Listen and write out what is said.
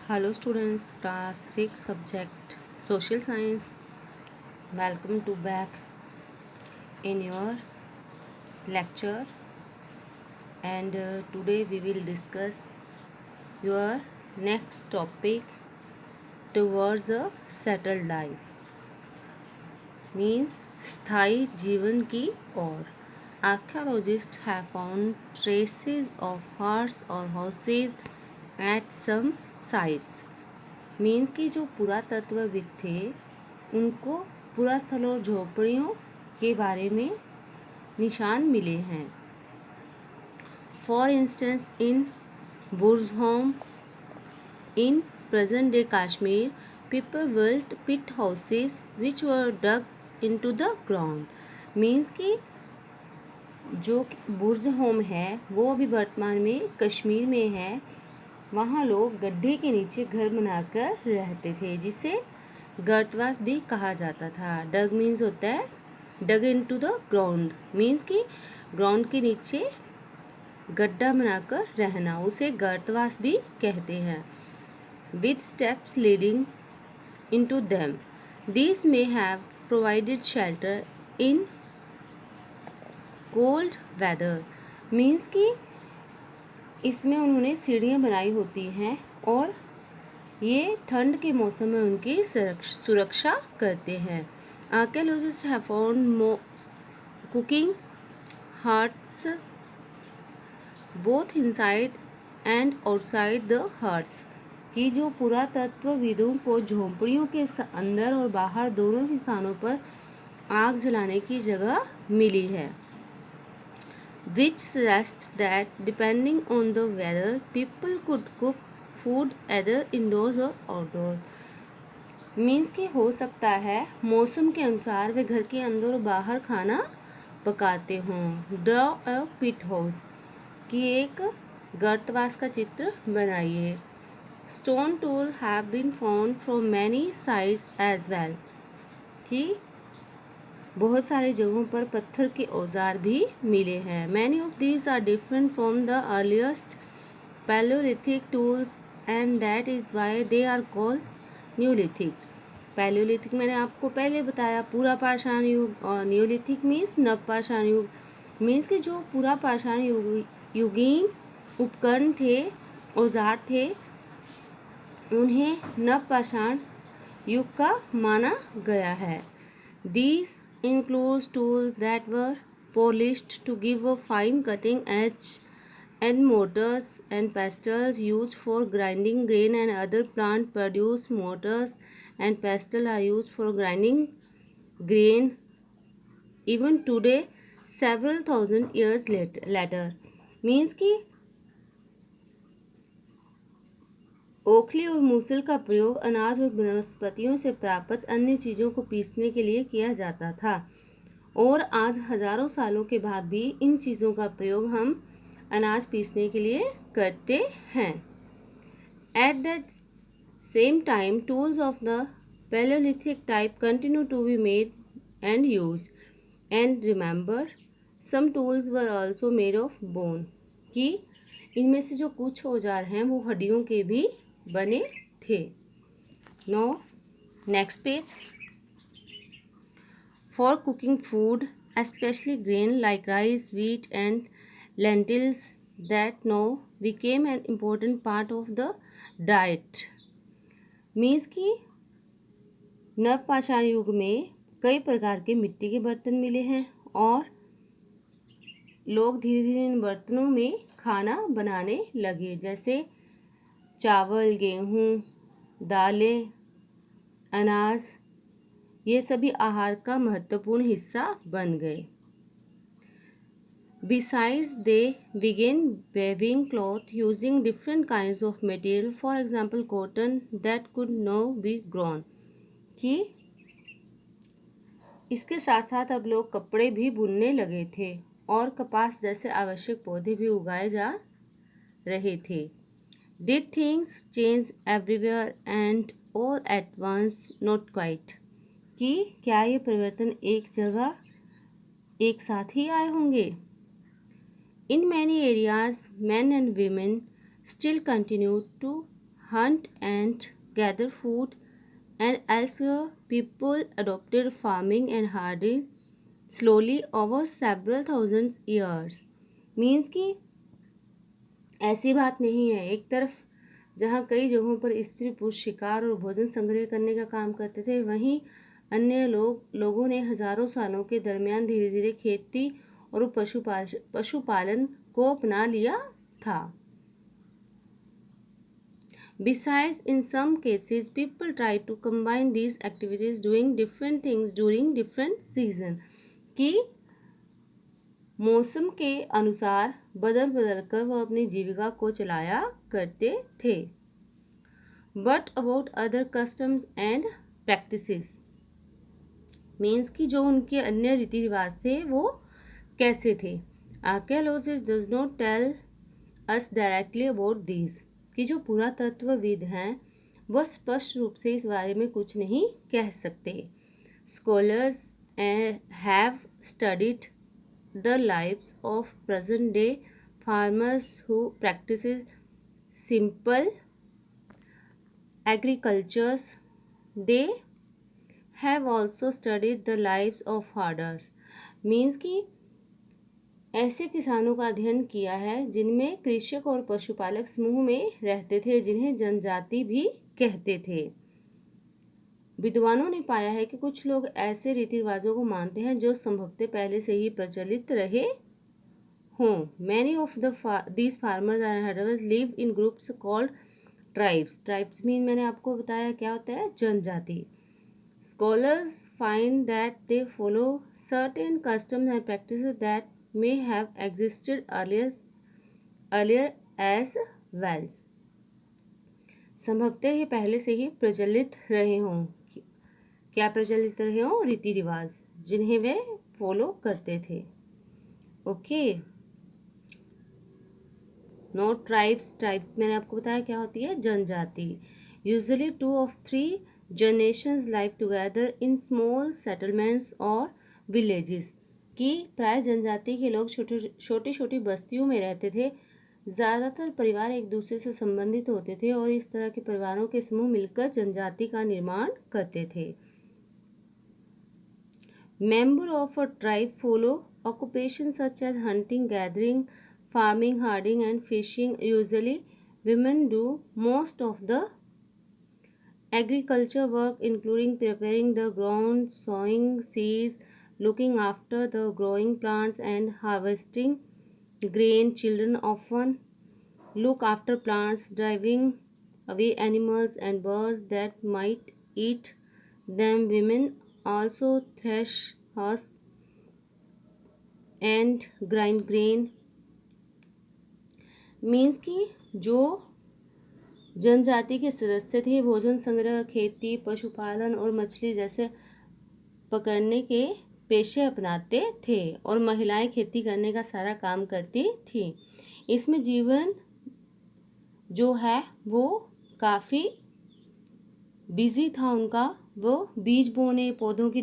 Hello students, class 6 subject social science. Welcome to back in your lecture, and today we will discuss your next topic towards a settled life means स्थायी जीवन की ओर. Archaeologists have found traces of huts or houses at some sites. Means कि जो पुरातत्वविद थे उनको पुरास्थल और झोपड़ियों के बारे में निशान मिले हैं. For instance in Burzahom in present day Kashmir people built pit houses which were dug into the ground. Means कि जो बुर्ज होम है वो अभी वर्तमान में कश्मीर में है. वहाँ लोग गड्ढे के नीचे घर बनाकर रहते थे जिसे गर्तवास भी कहा जाता था. डग मीन्स होता है डग इनटू द ग्राउंड, मीन्स कि ग्राउंड के नीचे गड्ढा बनाकर रहना, उसे गर्तवास भी कहते हैं. With steps leading into them this may have provided shelter in cold weather. Means कि इसमें उन्होंने सीढ़ियाँ बनाई होती हैं और ये ठंड के मौसम में उनकी सुरक्षा करते हैं. Archaeologist have found cooking huts both inside and outside the huts. कि जो पुरातत्वविदों को झोंपड़ियों के अंदर और बाहर दोनों ही स्थानों पर आग जलाने की जगह मिली है. Which suggests that depending on the weather, people could cook food either indoors or outdoors. Means कि हो सकता है मौसम के अनुसार वे घर के अंदर और बाहर खाना पकाते हों. ड्रॉ अ पिट हाउस कि एक गर्तवास का चित्र बनाइए. Stone tool have been found from many sites as well. कि बहुत सारी जगहों पर पत्थर के औजार भी मिले हैं. Many of these are different from the earliest palaeolithic tools and that is why they are called neolithic. Palaeolithic मैंने आपको पहले बताया पूरा पाषाण युग, और न्यूलिथिक मीन्स नवपाषाण युग. मीन्स कि जो पूरा पाषाण युगीन उपकरण थे, औजार थे, उन्हें नवपाषाण युग का माना गया है. These includes tools that were polished to give a fine cutting edge, and mortars and pestles used for grinding grain and other plant produce. Mortars and pestle are used for grinding grain even today several thousand years later. Means कि ओखली और मूसल का प्रयोग अनाज और वनस्पतियों से प्राप्त अन्य चीज़ों को पीसने के लिए किया जाता था, और आज हजारों सालों के बाद भी इन चीज़ों का प्रयोग हम अनाज पीसने के लिए करते हैं. At that same time tools of the palaeolithic type continue to be made and used. And remember some tools were also made of bone. कि इनमें से जो कुछ औजार हैं वो हड्डियों के भी बने थे. No next page. For cooking food especially grain like rice, wheat and lentils that now became an important part of the diet. Means कि नवपाषाण युग में कई प्रकार के मिट्टी के बर्तन मिले हैं और लोग धीरे धीरे इन बर्तनों में खाना बनाने लगे, जैसे चावल, गेहूँ, दालें, अनाज, ये सभी आहार का महत्वपूर्ण हिस्सा बन गए. Besides, they began weaving cloth using different kinds of material, for example cotton that could now be grown. कि इसके साथ साथ अब लोग कपड़े भी बुनने लगे थे और कपास जैसे आवश्यक पौधे भी उगाए जा रहे थे. Did things change everywhere and all at once? Not quite. कि क्या ये परिवर्तन एक जगह एक साथ ही आए होंगे. In many areas, men and women still continue to hunt and gather food, and elsewhere people adopted farming and herding slowly over several thousands years. Means कि ऐसी बात नहीं है, एक तरफ जहाँ कई जगहों पर स्त्री पुरुष शिकार और भोजन संग्रह करने का काम करते थे, वहीं अन्य लोगों ने हजारों सालों के दरमियान धीरे धीरे खेती और पशुपालन को अपना लिया था. Besides, in some cases, people try to combine these activities, doing different things during different seasons. कि मौसम के अनुसार बदल कर वह अपनी जीविका को चलाया करते थे. But about other customs and practices, means कि जो उनके अन्य रीति रिवाज थे वो कैसे थे. Archaeologists does not tell us directly about these. कि जो पुरातत्वविद हैं वह स्पष्ट रूप से इस बारे में कुछ नहीं कह सकते. Scholars have studied the lives of present-day farmers who practices simple agriculture. They have also studied the lives of herders. Means कि ऐसे किसानों का अध्ययन किया है जिनमें कृषक और पशुपालक समूह में रहते थे, जिन्हें जनजाति भी कहते थे. विद्वानों ने पाया है कि कुछ लोग ऐसे रीति रिवाजों को मानते हैं जो संभवतः पहले से ही प्रचलित रहे हों. Many of these farmers and herders live in groups called tribes. Tribes mean मैंने आपको बताया क्या होता है, जनजाति. Scholars find that they follow certain customs and practices that may have existed earlier as well. संभवतः ये पहले से ही प्रचलित रहे हों. क्या प्रचलित रहे हों? रीति रिवाज जिन्हें वे फॉलो करते थे. ओके. No tribes. ट्राइब्स मैंने आपको बताया क्या होती है, जनजाति. Usually 2 or 3 generations live together in small settlements or villages. कि प्राय जनजाति के लोग छोटी छोटी बस्तियों में रहते थे. ज़्यादातर परिवार एक दूसरे से संबंधित होते थे और इस तरह के परिवारों के समूह मिलकर जनजाति का निर्माण करते थे. Member of a tribe follow occupations such as hunting, gathering, farming, herding and fishing. Usually women do most of the agriculture work, including preparing the ground, sowing seeds, looking after the growing plants and harvesting grain. Children often look after plants, driving away animals and birds that might eat them. Women also thresh, husk and grind grain. Means कि जो जनजाति के सदस्य थे भोजन संग्रह, खेती, पशुपालन और मछली जैसे पकड़ने के पेशे अपनाते थे और महिलाएं खेती करने का सारा काम करती थी. इसमें जीवन जो है वो काफ़ी बिजी था उनका. वो बीज बोने, पौधों की